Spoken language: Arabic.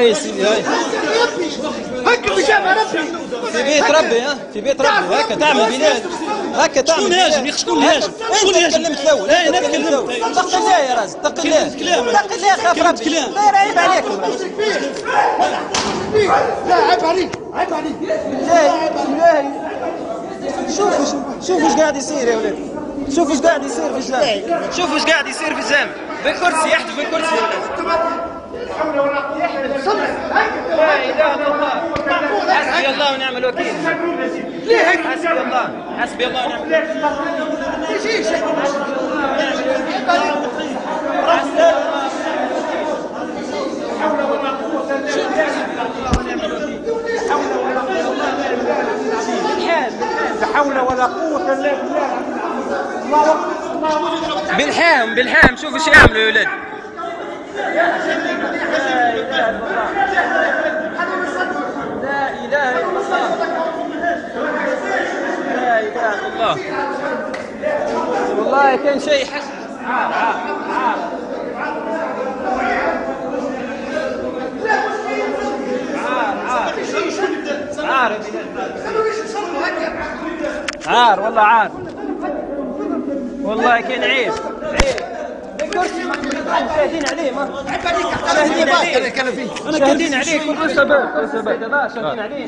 هاي سيدي هاي هكا بجامع ربي في بيت ربي. ها في بيت ربي هكا تعمل بلاد. هكا تعمل شكون هاجم يا اخي؟ شكون هاجم؟ شكون انت هاجم؟ تكلمت الاول. انا تكلمت. اتق الله يا راجل اتق الله. اتق الله خاف ربي. لا عيب عليك. لا عيب عليك عيب عليك. شوف ايش قاعد يصير يا ولد. شوف ايش قاعد يصير في الجامع. شوف ايش قاعد يصير في الجامع. بالكرسي يحدف بالكرسي يا ولد. لا اله الا الله. حسبي الله ونعم الوكيل. ليه هيك؟ حسبي الله ونعم الوكيل. لا حول ولا قوة إلا بالله. بالحام شوف ايش يعملوا يا ولد. لا اله الا الله. لا اله الا الله. والله كان شيء حسن. عار والله عار. والله كان عيب. بالكرسي شاهدين عليه. ما شاهدين عليه. شاهدين عليه كل سبب. شاهدين عليه.